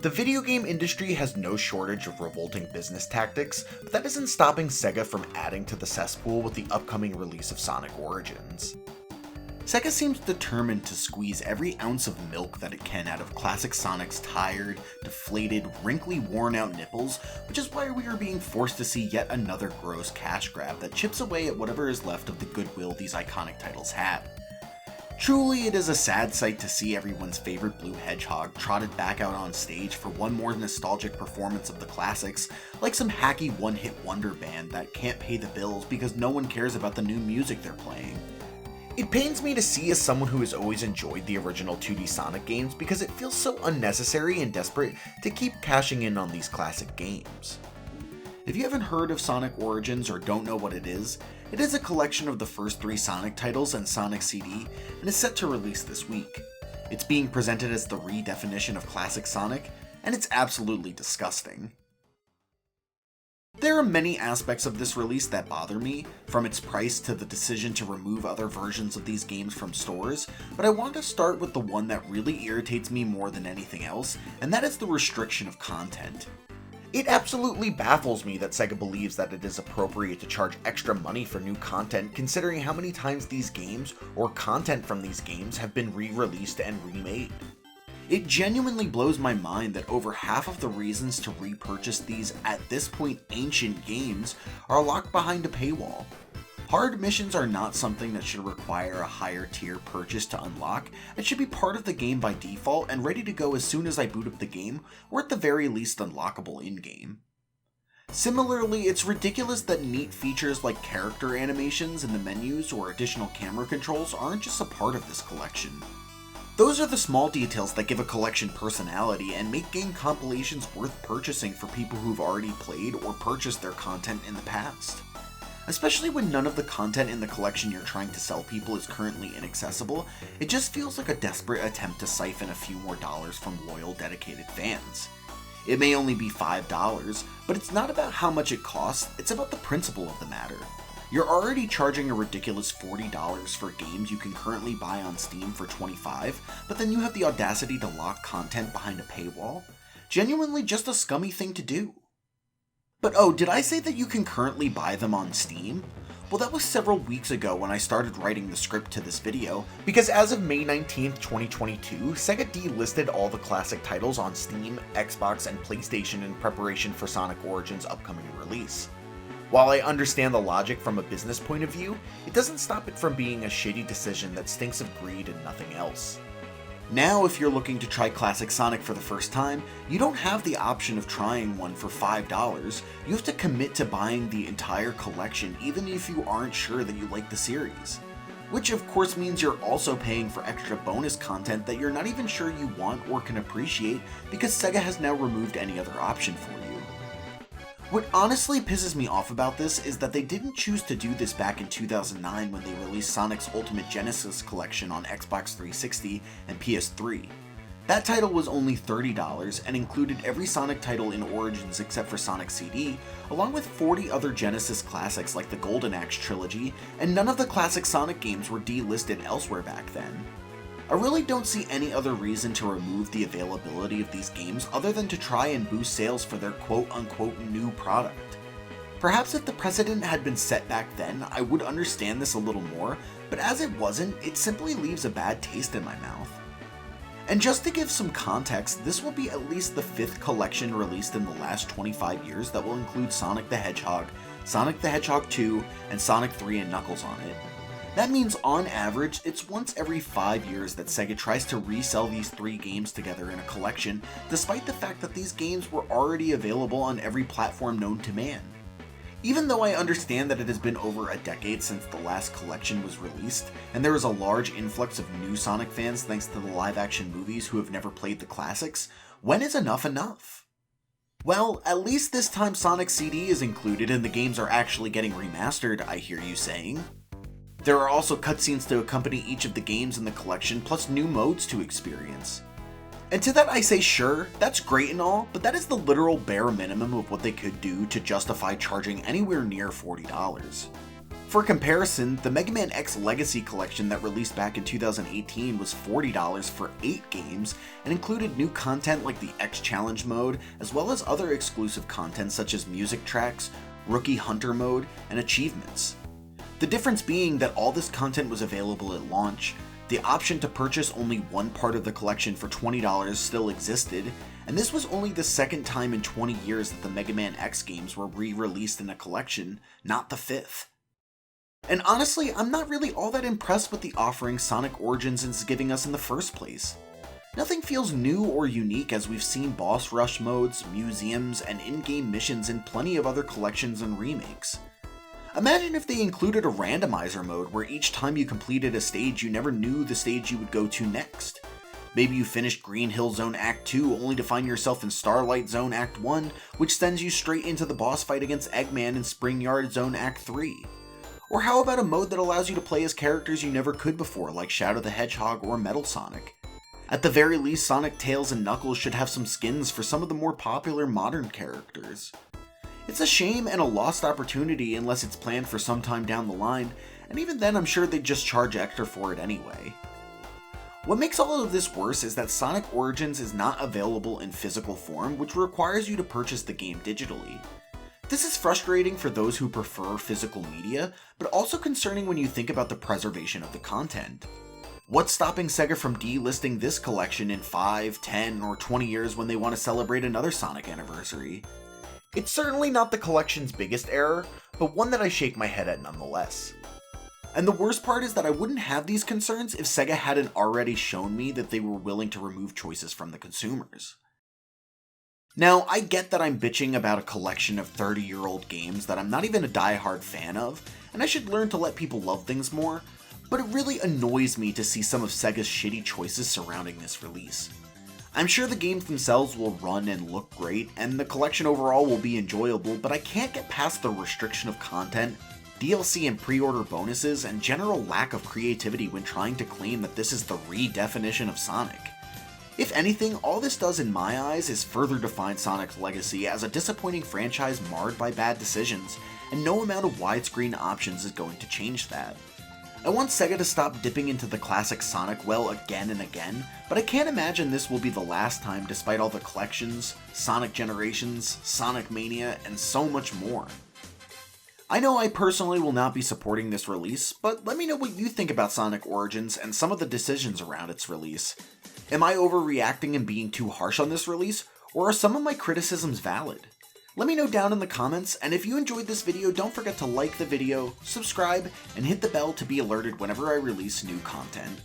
The video game industry has no shortage of revolting business tactics, but that isn't stopping Sega from adding to the cesspool with the upcoming release of Sonic Origins. Sega seems determined to squeeze every ounce of milk that it can out of classic Sonic's tired, deflated, wrinkly, worn-out nipples, which is why we are being forced to see yet another gross cash grab that chips away at whatever is left of the goodwill these iconic titles had. Truly, it is a sad sight to see everyone's favorite blue hedgehog trotted back out on stage for one more nostalgic performance of the classics, like some hacky one-hit wonder band that can't pay the bills because no one cares about the new music they're playing. It pains me to see as someone who has always enjoyed the original 2D Sonic games because it feels so unnecessary and desperate to keep cashing in on these classic games. If you haven't heard of Sonic Origins or don't know what it is a collection of the first 3 Sonic titles and Sonic CD, and is set to release this week. It's being presented as the redefinition of classic Sonic, and it's absolutely disgusting. There are many aspects of this release that bother me, from its price to the decision to remove other versions of these games from stores, but I want to start with the one that really irritates me more than anything else, and that is the restriction of content. It absolutely baffles me that Sega believes that it is appropriate to charge extra money for new content considering how many times these games, or content from these games, have been re-released and remade. It genuinely blows my mind that over half of the reasons to repurchase these at this point ancient games are locked behind a paywall. Hard missions are not something that should require a higher tier purchase to unlock. It should be part of the game by default and ready to go as soon as I boot up the game, or at the very least unlockable in-game. Similarly, it's ridiculous that neat features like character animations in the menus or additional camera controls aren't just a part of this collection. Those are the small details that give a collection personality and make game compilations worth purchasing for people who've already played or purchased their content in the past. Especially when none of the content in the collection you're trying to sell people is currently inaccessible, it just feels like a desperate attempt to siphon a few more dollars from loyal, dedicated fans. It may only be $5, but it's not about how much it costs, it's about the principle of the matter. You're already charging a ridiculous $40 for games you can currently buy on Steam for $25, but then you have the audacity to lock content behind a paywall? Genuinely just a scummy thing to do. But oh, did I say that you can currently buy them on Steam? Well, that was several weeks ago when I started writing the script to this video, because as of May 19th, 2022, Sega delisted all the classic titles on Steam, Xbox, and PlayStation in preparation for Sonic Origins' upcoming release. While I understand the logic from a business point of view, it doesn't stop it from being a shitty decision that stinks of greed and nothing else. Now, if you're looking to try classic Sonic for the first time, you don't have the option of trying one for $5. You have to commit to buying the entire collection even if you aren't sure that you like the series. Which of course means you're also paying for extra bonus content that you're not even sure you want or can appreciate because Sega has now removed any other option for you. What honestly pisses me off about this is that they didn't choose to do this back in 2009 when they released Sonic's Ultimate Genesis collection on Xbox 360 and PS3. That title was only $30 and included every Sonic title in Origins except for Sonic CD, along with 40 other Genesis classics like the Golden Axe trilogy, and none of the classic Sonic games were delisted elsewhere back then. I really don't see any other reason to remove the availability of these games other than to try and boost sales for their quote-unquote new product. Perhaps if the precedent had been set back then, I would understand this a little more, but as it wasn't, it simply leaves a bad taste in my mouth. And just to give some context, this will be at least the 5th collection released in the last 25 years that will include Sonic the Hedgehog, Sonic the Hedgehog 2, and Sonic 3 and Knuckles on it. That means on average, it's once every 5 years that Sega tries to resell these 3 games together in a collection, despite the fact that these games were already available on every platform known to man. Even though I understand that it has been over a decade since the last collection was released, and there is a large influx of new Sonic fans thanks to the live-action movies who have never played the classics, when is enough enough? Well, at least this time Sonic CD is included and the games are actually getting remastered, I hear you saying. There are also cutscenes to accompany each of the games in the collection, plus new modes to experience. And to that I say sure, that's great and all, but that is the literal bare minimum of what they could do to justify charging anywhere near $40. For comparison, the Mega Man X Legacy Collection that released back in 2018 was $40 for 8 games and included new content like the X Challenge mode, as well as other exclusive content such as music tracks, Rookie Hunter mode, and achievements. The difference being that all this content was available at launch, the option to purchase only one part of the collection for $20 still existed, and this was only the second time in 20 years that the Mega Man X games were re-released in a collection, not the fifth. And honestly, I'm not really all that impressed with the offering Sonic Origins is giving us in the first place. Nothing feels new or unique as we've seen boss rush modes, museums, and in-game missions in plenty of other collections and remakes. Imagine if they included a randomizer mode where each time you completed a stage you never knew the stage you would go to next. Maybe you finished Green Hill Zone Act 2 only to find yourself in Starlight Zone Act 1, which sends you straight into the boss fight against Eggman in Spring Yard Zone Act 3. Or how about a mode that allows you to play as characters you never could before, like Shadow the Hedgehog or Metal Sonic? At the very least, Sonic, Tails, and Knuckles should have some skins for some of the more popular modern characters. It's a shame and a lost opportunity unless it's planned for some time down the line, and even then I'm sure they'd just charge extra for it anyway. What makes all of this worse is that Sonic Origins is not available in physical form, which requires you to purchase the game digitally. This is frustrating for those who prefer physical media, but also concerning when you think about the preservation of the content. What's stopping Sega from delisting this collection in 5, 10, or 20 years when they want to celebrate another Sonic anniversary? It's certainly not the collection's biggest error, but one that I shake my head at nonetheless. And the worst part is that I wouldn't have these concerns if Sega hadn't already shown me that they were willing to remove choices from the consumers. Now, I get that I'm bitching about a collection of 30-year-old games that I'm not even a die-hard fan of, and I should learn to let people love things more, but it really annoys me to see some of Sega's shitty choices surrounding this release. I'm sure the games themselves will run and look great, and the collection overall will be enjoyable, but I can't get past the restriction of content, DLC and pre-order bonuses, and general lack of creativity when trying to claim that this is the redefinition of Sonic. If anything, all this does in my eyes is further define Sonic's legacy as a disappointing franchise marred by bad decisions, and no amount of widescreen options is going to change that. I want Sega to stop dipping into the classic Sonic well again and again, but I can't imagine this will be the last time despite all the collections, Sonic Generations, Sonic Mania, and so much more. I know I personally will not be supporting this release, but let me know what you think about Sonic Origins and some of the decisions around its release. Am I overreacting and being too harsh on this release, or are some of my criticisms valid? Let me know down in the comments, and if you enjoyed this video, don't forget to like the video, subscribe, and hit the bell to be alerted whenever I release new content.